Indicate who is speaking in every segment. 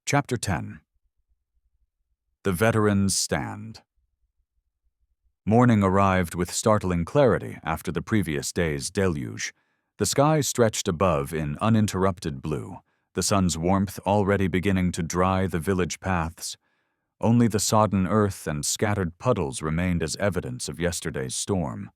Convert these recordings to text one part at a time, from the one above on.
Speaker 1: Chapter 10. The Veterans Stand. Morning arrived with startling clarity after the previous day's deluge. The sky stretched above in uninterrupted blue, the sun's warmth already beginning to dry the village paths. Only the sodden earth and scattered puddles remained as evidence of yesterday's storm.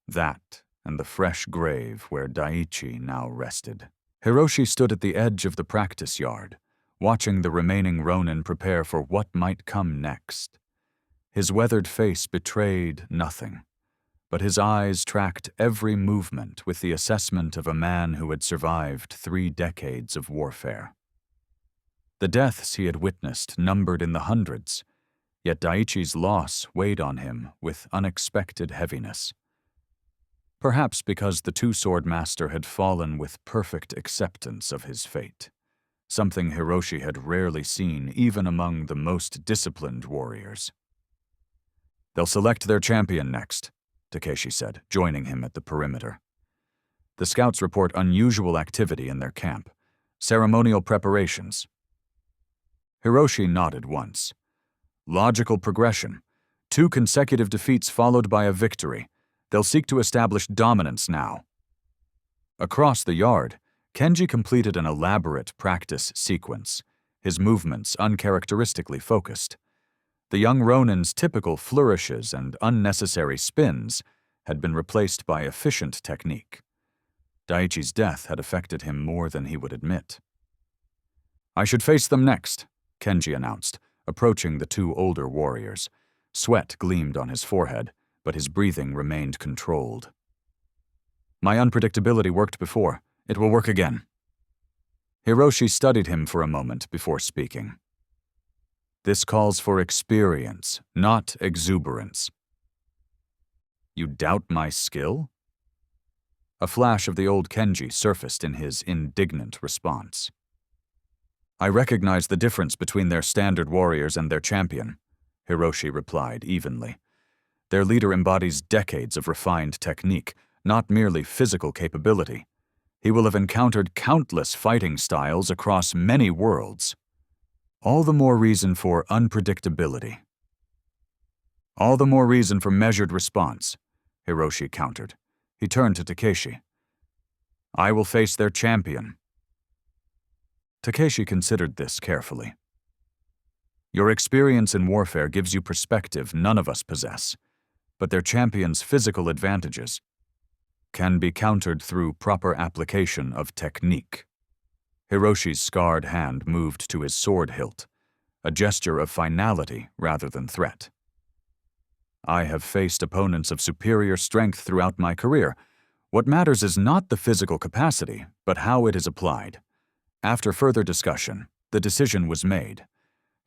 Speaker 1: That and the fresh grave where Daichi now rested. Hiroshi stood at the edge of the practice yard, watching the remaining Ronin prepare for what might come next. His weathered face betrayed nothing, but his eyes tracked every movement with the assessment of a man who had survived 3 decades of warfare. The deaths he had witnessed numbered in the hundreds, yet Daichi's loss weighed on him with unexpected heaviness. Perhaps because the two-sword master had fallen with perfect acceptance of his fate, something Hiroshi had rarely seen even among the most disciplined warriors. "They'll select their champion next," Takeshi said, joining him at the perimeter. "The scouts report unusual activity in their camp. Ceremonial preparations." Hiroshi nodded once. "Logical progression. 2 consecutive defeats followed by a victory. They'll seek to establish dominance now." Across the yard, Kenji completed an elaborate practice sequence, his movements uncharacteristically focused. The young Ronin's typical flourishes and unnecessary spins had been replaced by efficient technique. Daichi's death had affected him more than he would admit. "I should face them next," Kenji announced, approaching the 2 older warriors. Sweat gleamed on his forehead, but his breathing remained controlled. "My unpredictability worked before. It will work again." Hiroshi studied him for a moment before speaking. "This calls for experience, not exuberance." "You doubt my skill?" A flash of the old Kenji surfaced in his indignant response. "I recognize the difference between their standard warriors and their champion," Hiroshi replied evenly. "Their leader embodies decades of refined technique, not merely physical capability. He will have encountered countless fighting styles across many worlds. All the more reason for unpredictability." "All the more reason for measured response," Hiroshi countered. He turned to Takeshi. "I will face their champion." Takeshi considered this carefully. "Your experience in warfare gives you perspective none of us possess, but their champion's physical advantages can be countered through proper application of technique." Hiroshi's scarred hand moved to his sword hilt, a gesture of finality rather than threat. "I have faced opponents of superior strength throughout my career. What matters is not the physical capacity, but how it is applied." After further discussion, the decision was made.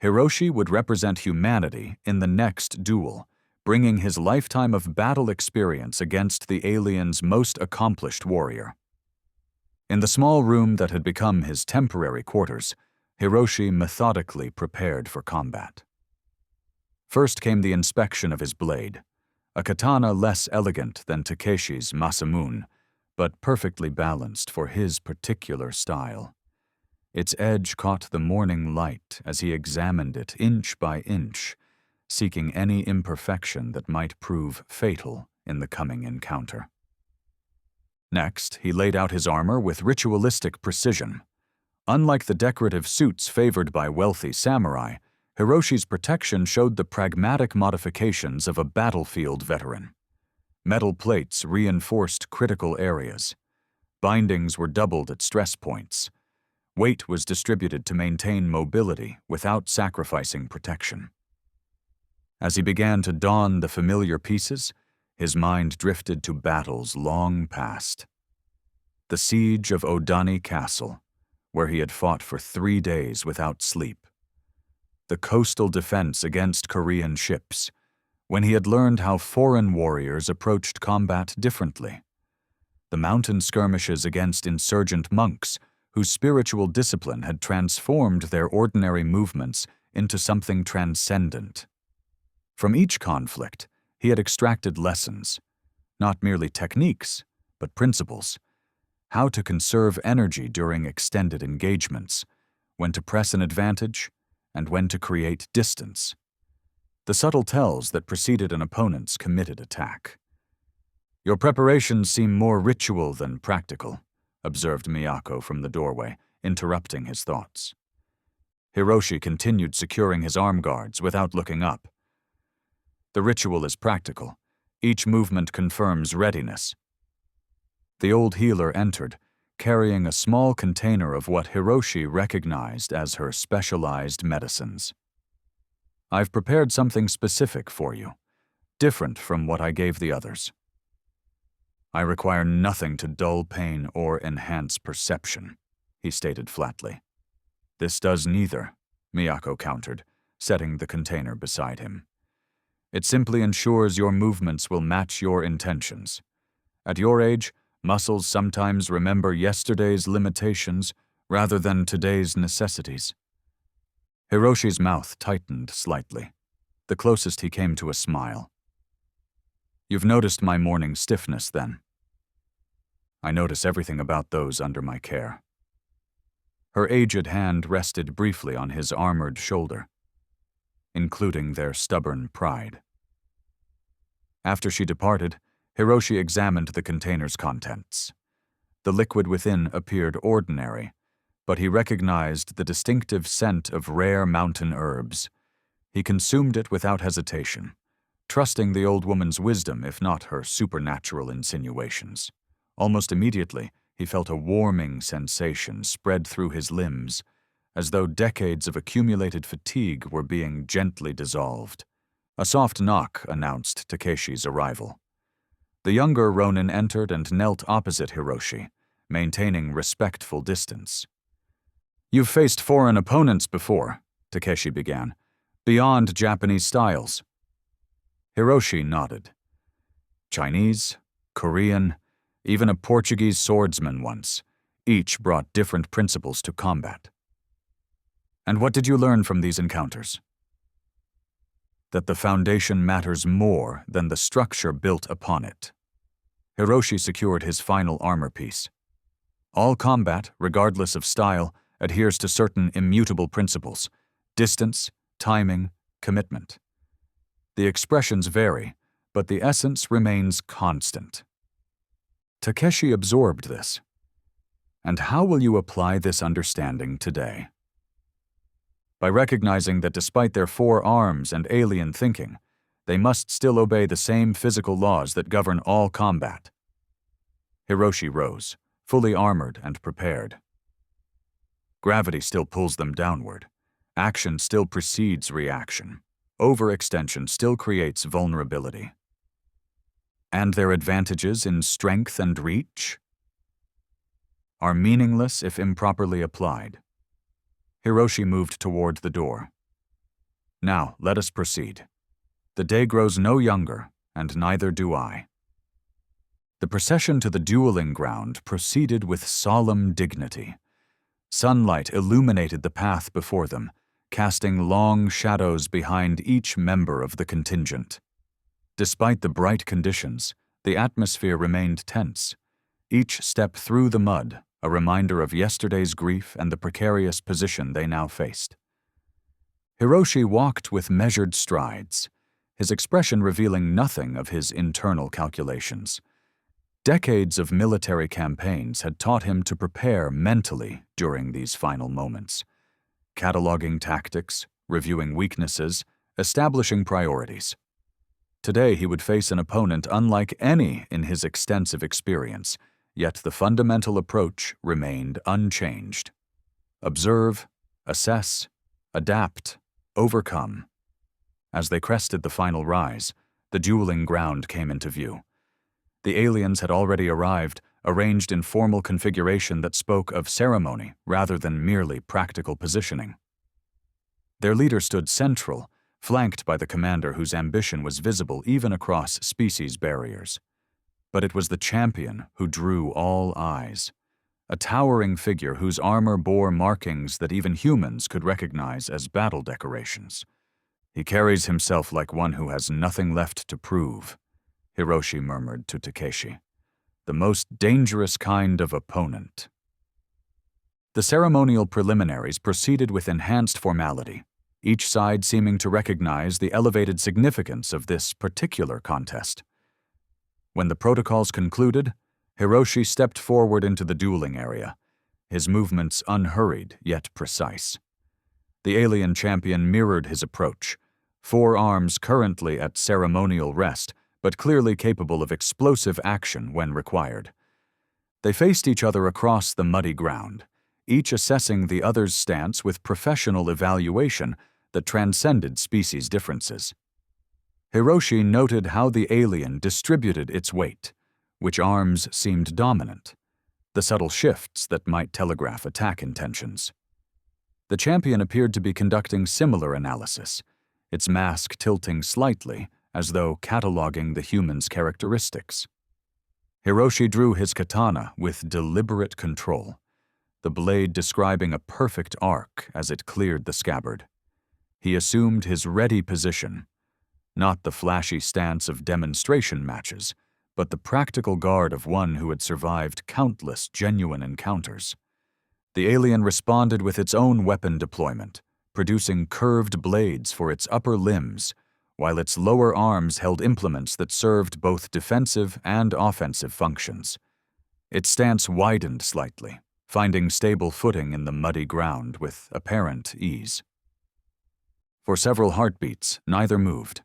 Speaker 1: Hiroshi would represent humanity in the next duel, bringing his lifetime of battle experience against the alien's most accomplished warrior. In the small room that had become his temporary quarters, Hiroshi methodically prepared for combat. First came the inspection of his blade, a katana less elegant than Takeshi's Masamune, but perfectly balanced for his particular style. Its edge caught the morning light as he examined it inch by inch, seeking any imperfection that might prove fatal in the coming encounter. Next, he laid out his armor with ritualistic precision. Unlike the decorative suits favored by wealthy samurai, Hiroshi's protection showed the pragmatic modifications of a battlefield veteran. Metal plates reinforced critical areas. Bindings were doubled at stress points. Weight was distributed to maintain mobility without sacrificing protection. As he began to don the familiar pieces, his mind drifted to battles long past. The siege of Odani Castle, where he had fought for 3 days without sleep. The coastal defense against Korean ships, when he had learned how foreign warriors approached combat differently. The mountain skirmishes against insurgent monks, whose spiritual discipline had transformed their ordinary movements into something transcendent. From each conflict, he had extracted lessons, not merely techniques, but principles. How to conserve energy during extended engagements, when to press an advantage, and when to create distance. The subtle tells that preceded an opponent's committed attack. "Your preparations seem more ritual than practical," observed Miyako from the doorway, interrupting his thoughts. Hiroshi continued securing his arm guards without looking up. "The ritual is practical. Each movement confirms readiness." The old healer entered, carrying a small container of what Hiroshi recognized as her specialized medicines. "I've prepared something specific for you, different from what I gave the others. I require nothing to dull pain or enhance perception," he stated flatly. "This does neither," Miyako countered, setting the container beside him. "It simply ensures your movements will match your intentions. At your age, muscles sometimes remember yesterday's limitations rather than today's necessities." Hiroshi's mouth tightened slightly, the closest he came to a smile. "You've noticed my morning stiffness, then?" "I notice everything about those under my care." Her aged hand rested briefly on his armored shoulder, including their stubborn pride. After she departed, Hiroshi examined the container's contents. The liquid within appeared ordinary, but he recognized the distinctive scent of rare mountain herbs. He consumed it without hesitation, trusting the old woman's wisdom if not her supernatural insinuations. Almost immediately, he felt a warming sensation spread through his limbs, as though decades of accumulated fatigue were being gently dissolved. A soft knock announced Takeshi's arrival. The younger Ronin entered and knelt opposite Hiroshi, maintaining respectful distance. "You've faced foreign opponents before," Takeshi began, "beyond Japanese styles." Hiroshi nodded. "Chinese, Korean, even a Portuguese swordsman once. Each brought different principles to combat." "And what did you learn from these encounters?" "That the foundation matters more than the structure built upon it." Hiroshi secured his final armor piece. "All combat, regardless of style, adheres to certain immutable principles: distance, timing, commitment. The expressions vary, but the essence remains constant." Takeshi absorbed this. "And how will you apply this understanding today?" "By recognizing that despite their 4 arms and alien thinking, they must still obey the same physical laws that govern all combat." Hiroshi rose, fully armored and prepared. "Gravity still pulls them downward. Action still precedes reaction. Overextension still creates vulnerability. And their advantages in strength and reach are meaningless if improperly applied." Hiroshi moved toward the door. "Now, let us proceed. The day grows no younger, and neither do I." The procession to the dueling ground proceeded with solemn dignity. Sunlight illuminated the path before them, casting long shadows behind each member of the contingent. Despite the bright conditions, the atmosphere remained tense. Each step through the mud, a reminder of yesterday's grief and the precarious position they now faced. Hiroshi walked with measured strides, his expression revealing nothing of his internal calculations. Decades of military campaigns had taught him to prepare mentally during these final moments, cataloging tactics, reviewing weaknesses, establishing priorities. Today he would face an opponent unlike any in his extensive experience, yet the fundamental approach remained unchanged. Observe, assess, adapt, overcome. As they crested the final rise, the dueling ground came into view. The aliens had already arrived, arranged in formal configuration that spoke of ceremony rather than merely practical positioning. Their leader stood central, flanked by the commander whose ambition was visible even across species barriers. But it was the champion who drew all eyes, a towering figure whose armor bore markings that even humans could recognize as battle decorations. "He carries himself like one who has nothing left to prove," Hiroshi murmured to Takeshi. "The most dangerous kind of opponent." The ceremonial preliminaries proceeded with enhanced formality, each side seeming to recognize the elevated significance of this particular contest. When the protocols concluded, Hiroshi stepped forward into the dueling area, his movements unhurried yet precise. The alien champion mirrored his approach, forearms currently at ceremonial rest, but clearly capable of explosive action when required. They faced each other across the muddy ground, each assessing the other's stance with professional evaluation that transcended species differences. Hiroshi noted how the alien distributed its weight, which arms seemed dominant, the subtle shifts that might telegraph attack intentions. The champion appeared to be conducting similar analysis, its mask tilting slightly as though cataloging the human's characteristics. Hiroshi drew his katana with deliberate control, the blade describing a perfect arc as it cleared the scabbard. He assumed his ready position, not the flashy stance of demonstration matches, but the practical guard of one who had survived countless genuine encounters. The alien responded with its own weapon deployment, producing curved blades for its upper limbs, while its lower arms held implements that served both defensive and offensive functions. Its stance widened slightly, finding stable footing in the muddy ground with apparent ease. For several heartbeats, neither moved.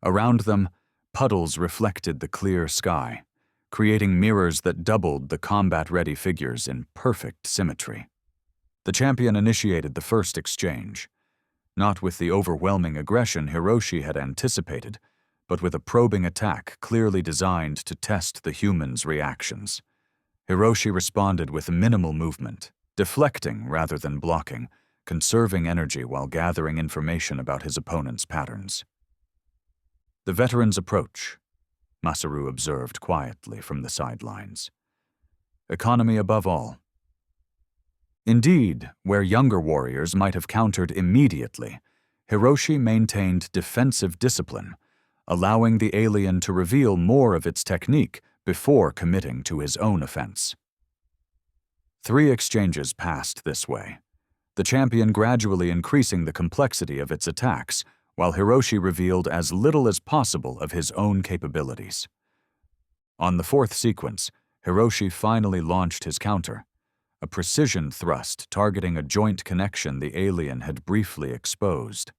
Speaker 1: Around them, puddles reflected the clear sky, creating mirrors that doubled the combat-ready figures in perfect symmetry. The champion initiated the first exchange, not with the overwhelming aggression Hiroshi had anticipated, but with a probing attack clearly designed to test the human's reactions. Hiroshi responded with minimal movement, deflecting rather than blocking, conserving energy while gathering information about his opponent's patterns. The veteran's approach, Masaru observed quietly from the sidelines. Economy above all. Indeed, where younger warriors might have countered immediately, Hiroshi maintained defensive discipline, allowing the alien to reveal more of its technique before committing to his own offense. 3 exchanges passed this way, the champion gradually increasing the complexity of its attacks, while Hiroshi revealed as little as possible of his own capabilities. On the 4th sequence, Hiroshi finally launched his counter, a precision thrust targeting a joint connection the alien had briefly exposed.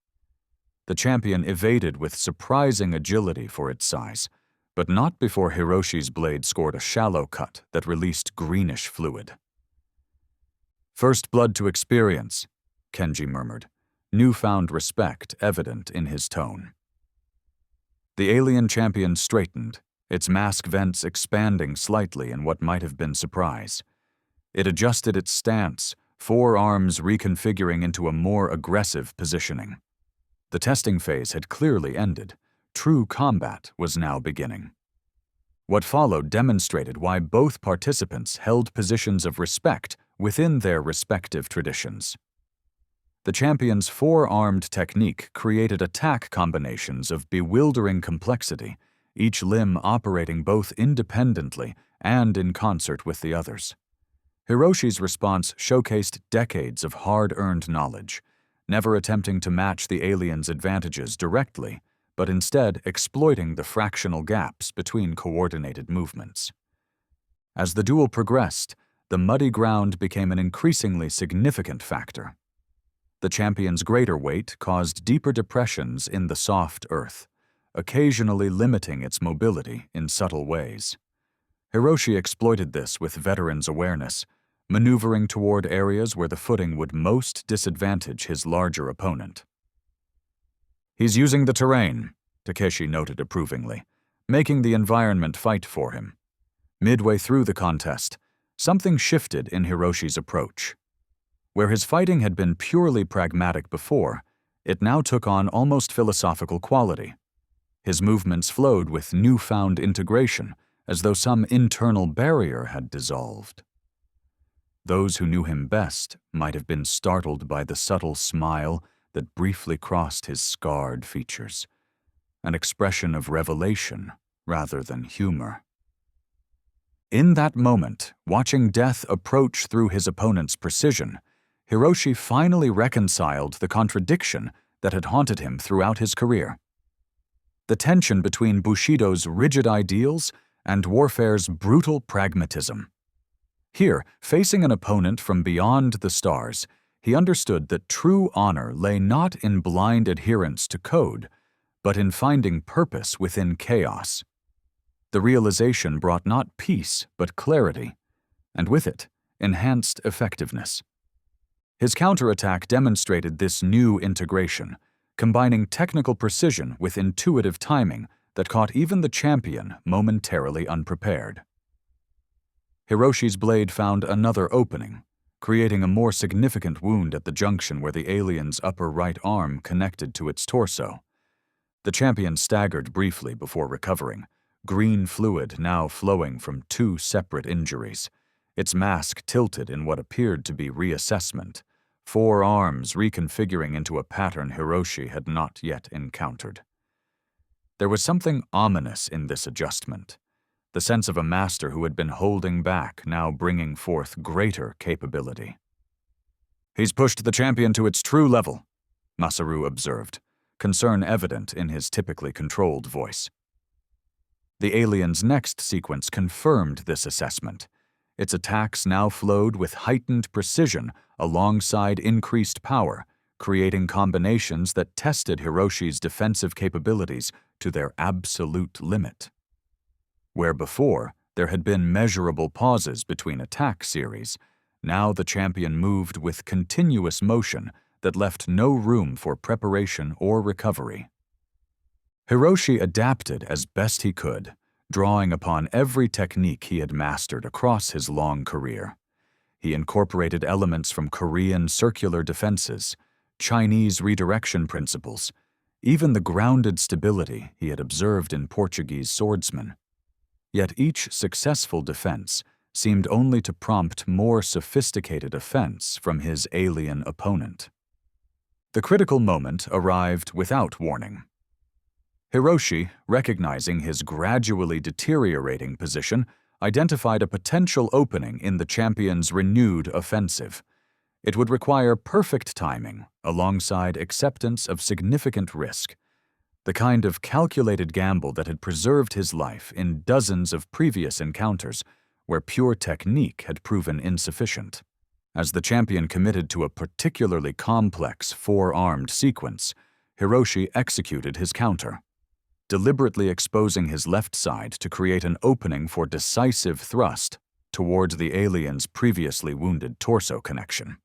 Speaker 1: The champion evaded with surprising agility for its size, but not before Hiroshi's blade scored a shallow cut that released greenish fluid. "First blood to experience," Kenji murmured, newfound respect evident in his tone. The alien champion straightened, its mask vents expanding slightly in what might have been surprise. It adjusted its stance, forearms reconfiguring into a more aggressive positioning. The testing phase had clearly ended. True combat was now beginning. What followed demonstrated why both participants held positions of respect within their respective traditions. The champion's four-armed technique created attack combinations of bewildering complexity, each limb operating both independently and in concert with the others. Hiroshi's response showcased decades of hard-earned knowledge, never attempting to match the alien's advantages directly, but instead exploiting the fractional gaps between coordinated movements. As the duel progressed, the muddy ground became an increasingly significant factor. The champion's greater weight caused deeper depressions in the soft earth, occasionally limiting its mobility in subtle ways. Hiroshi exploited this with veteran's awareness, maneuvering toward areas where the footing would most disadvantage his larger opponent. "He's using the terrain," Takeshi noted approvingly, making the environment fight for him. Midway through the contest, something shifted in Hiroshi's approach. Where his fighting had been purely pragmatic before, it now took on almost philosophical quality. His movements flowed with newfound integration, as though some internal barrier had dissolved. Those who knew him best might have been startled by the subtle smile that briefly crossed his scarred features, an expression of revelation rather than humor. In that moment, watching death approach through his opponent's precision, Hiroshi finally reconciled the contradiction that had haunted him throughout his career. The tension between Bushido's rigid ideals and warfare's brutal pragmatism. Here, facing an opponent from beyond the stars, he understood that true honor lay not in blind adherence to code, but in finding purpose within chaos. The realization brought not peace, but clarity, and with it, enhanced effectiveness. His counterattack demonstrated this new integration, combining technical precision with intuitive timing that caught even the champion momentarily unprepared. Hiroshi's blade found another opening, creating a more significant wound at the junction where the alien's upper right arm connected to its torso. The champion staggered briefly before recovering, green fluid now flowing from two separate injuries, its mask tilted in what appeared to be reassessment, four arms reconfiguring into a pattern Hiroshi had not yet encountered. There was something ominous in this adjustment, the sense of a master who had been holding back now bringing forth greater capability. "He's pushed the champion to its true level," Masaru observed, concern evident in his typically controlled voice. The alien's next sequence confirmed this assessment. Its attacks now flowed with heightened precision alongside increased power, creating combinations that tested Hiroshi's defensive capabilities to their absolute limit. Where before there had been measurable pauses between attack series, now the champion moved with continuous motion that left no room for preparation or recovery. Hiroshi adapted as best he could, drawing upon every technique he had mastered across his long career. He incorporated elements from Korean circular defenses, Chinese redirection principles, even the grounded stability he had observed in Portuguese swordsmen. Yet each successful defense seemed only to prompt more sophisticated offense from his alien opponent. The critical moment arrived without warning. Hiroshi, recognizing his gradually deteriorating position, identified a potential opening in the champion's renewed offensive. It would require perfect timing alongside acceptance of significant risk, the kind of calculated gamble that had preserved his life in dozens of previous encounters where pure technique had proven insufficient. As the champion committed to a particularly complex four-armed sequence, Hiroshi executed his counter, deliberately exposing his left side to create an opening for decisive thrust towards the alien's previously wounded torso connection.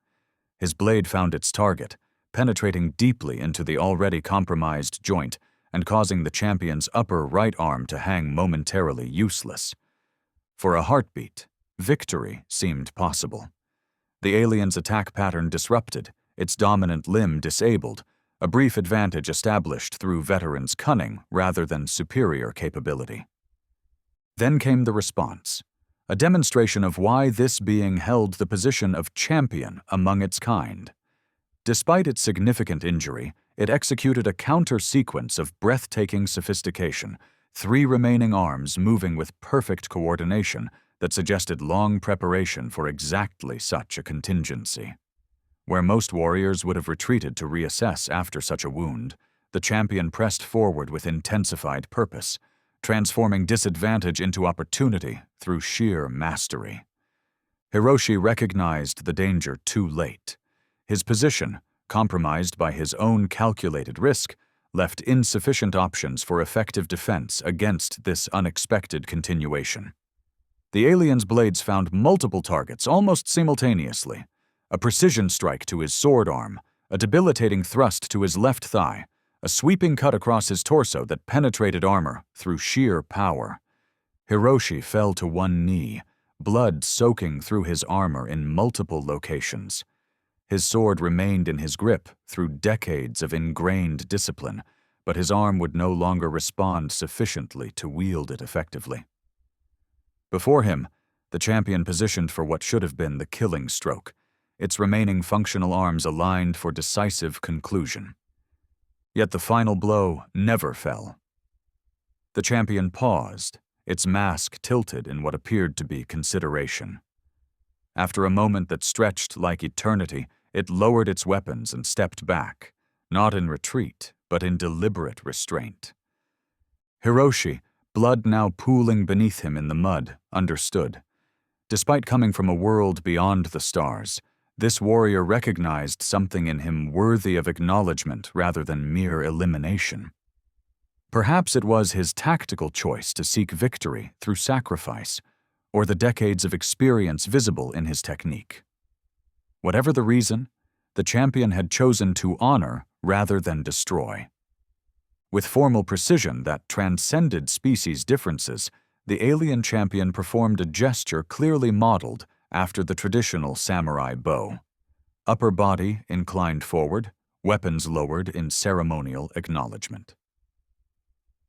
Speaker 1: His blade found its target, penetrating deeply into the already compromised joint and causing the champion's upper right arm to hang momentarily useless. For a heartbeat, victory seemed possible. The alien's attack pattern disrupted, its dominant limb disabled, a brief advantage established through veteran's cunning rather than superior capability. Then came the response, a demonstration of why this being held the position of champion among its kind. Despite its significant injury, it executed a counter-sequence of breathtaking sophistication, three remaining arms moving with perfect coordination that suggested long preparation for exactly such a contingency. Where most warriors would have retreated to reassess after such a wound, the champion pressed forward with intensified purpose, transforming disadvantage into opportunity through sheer mastery. Hiroshi recognized the danger too late. His position, compromised by his own calculated risk, left insufficient options for effective defense against this unexpected continuation. The alien's blades found multiple targets almost simultaneously, a precision strike to his sword arm, a debilitating thrust to his left thigh, a sweeping cut across his torso that penetrated armor through sheer power. Hiroshi fell to one knee, blood soaking through his armor in multiple locations. His sword remained in his grip through decades of ingrained discipline, but his arm would no longer respond sufficiently to wield it effectively. Before him, the champion positioned for what should have been the killing stroke, its remaining functional arms aligned for decisive conclusion. Yet the final blow never fell. The champion paused, its mask tilted in what appeared to be consideration. After a moment that stretched like eternity, it lowered its weapons and stepped back, not in retreat, but in deliberate restraint. Hiroshi, blood now pooling beneath him in the mud, understood. Despite coming from a world beyond the stars, this warrior recognized something in him worthy of acknowledgement rather than mere elimination. Perhaps it was his tactical choice to seek victory through sacrifice, or the decades of experience visible in his technique. Whatever the reason, the champion had chosen to honor rather than destroy. With formal precision that transcended species differences, the alien champion performed a gesture clearly modeled after the traditional samurai bow. Upper body inclined forward, weapons lowered in ceremonial acknowledgement.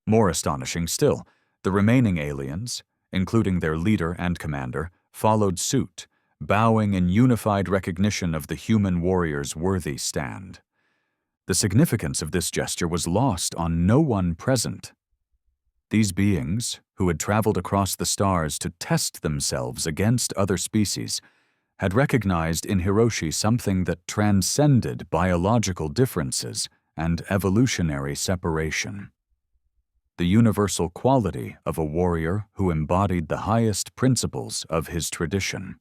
Speaker 1: More astonishing still, the remaining aliens, including their leader and commander, followed suit, bowing in unified recognition of the human warrior's worthy stand. The significance of this gesture was lost on no one present. These beings, who had traveled across the stars to test themselves against other species, had recognized in Hiroshi something that transcended biological differences and evolutionary separation. The universal quality of a warrior who embodied the highest principles of his tradition.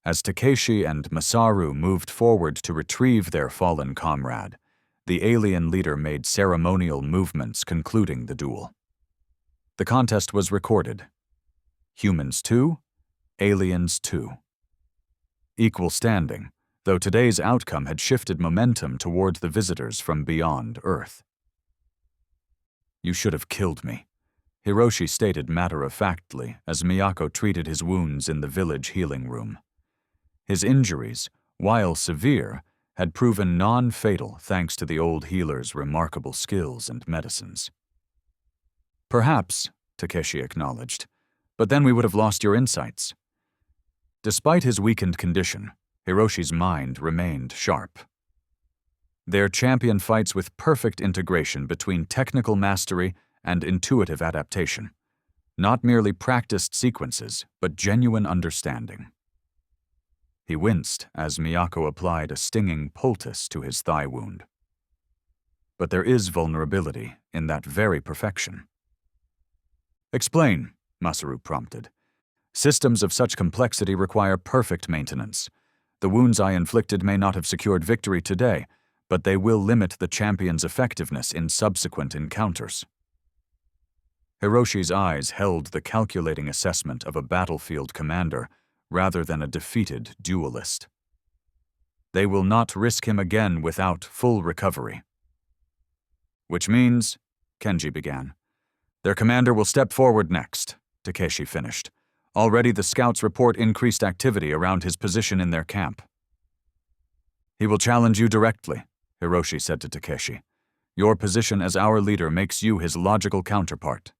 Speaker 1: As Takeshi and Masaru moved forward to retrieve their fallen comrade, the alien leader made ceremonial movements concluding the duel. The contest was recorded. Humans 2, aliens 2. Equal standing, though today's outcome had shifted momentum toward the visitors from beyond Earth. "You should have killed me," Hiroshi stated matter-of-factly as Miyako treated his wounds in the village healing room. His injuries, while severe, had proven non-fatal thanks to the old healer's remarkable skills and medicines. "Perhaps," Takeshi acknowledged, "but then we would have lost your insights." Despite his weakened condition, Hiroshi's mind remained sharp. Their champion fights with perfect integration between technical mastery and intuitive adaptation. Not merely practiced sequences, but genuine understanding. He winced as Miyako applied a stinging poultice to his thigh wound. But there is vulnerability in that very perfection. "Explain," Masaru prompted. "Systems of such complexity require perfect maintenance. The wounds I inflicted may not have secured victory today, but they will limit the champion's effectiveness in subsequent encounters." Hiroshi's eyes held the calculating assessment of a battlefield commander rather than a defeated duelist. "They will not risk him again without full recovery." "Which means," Kenji began. "Their commander will step forward next," Takeshi finished. "Already the scouts report increased activity around his position in their camp." "He will challenge you directly," Hiroshi said to Takeshi. "Your position as our leader makes you his logical counterpart."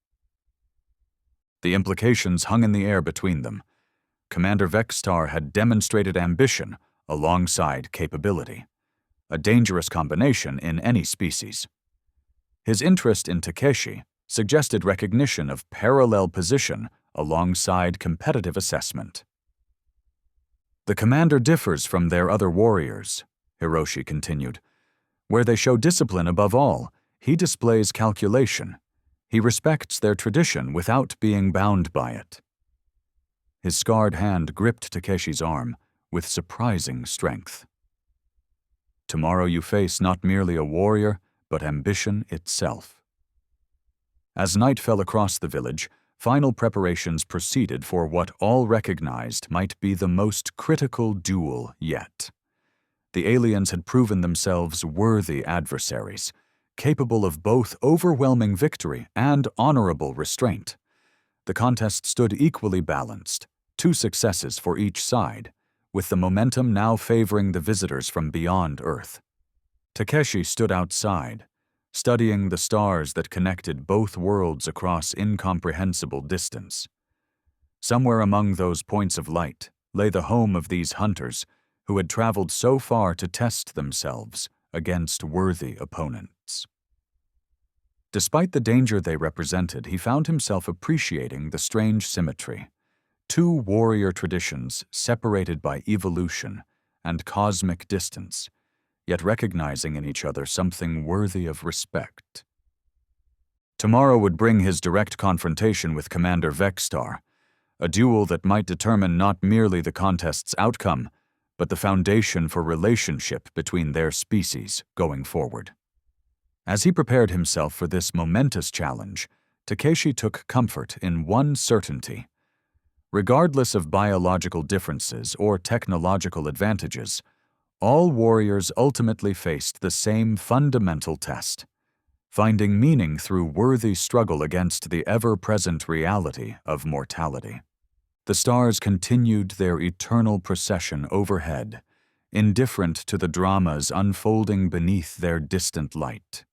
Speaker 1: The implications hung in the air between them. Commander Vextar had demonstrated ambition alongside capability, a dangerous combination in any species. His interest in Takeshi suggested recognition of parallel position alongside competitive assessment. "The commander differs from their other warriors," Hiroshi continued. "Where they show discipline above all, he displays calculation. He respects their tradition without being bound by it." His scarred hand gripped Takeshi's arm with surprising strength. "Tomorrow you face not merely a warrior, but ambition itself." As night fell across the village, final preparations proceeded for what all recognized might be the most critical duel yet. The aliens had proven themselves worthy adversaries, capable of both overwhelming victory and honorable restraint. The contest stood equally balanced, 2 successes for each side, with the momentum now favoring the visitors from beyond Earth. Takeshi stood outside, studying the stars that connected both worlds across incomprehensible distance. Somewhere among those points of light lay the home of these hunters who had traveled so far to test themselves against worthy opponents. Despite the danger they represented, he found himself appreciating the strange symmetry. Two warrior traditions separated by evolution and cosmic distance, yet recognizing in each other something worthy of respect. Tomorrow would bring his direct confrontation with Commander Vexstar, a duel that might determine not merely the contest's outcome, but the foundation for relationship between their species going forward. As he prepared himself for this momentous challenge, Takeshi took comfort in one certainty. Regardless of biological differences or technological advantages, all warriors ultimately faced the same fundamental test: finding meaning through worthy struggle against the ever-present reality of mortality. The stars continued their eternal procession overhead, indifferent to the dramas unfolding beneath their distant light.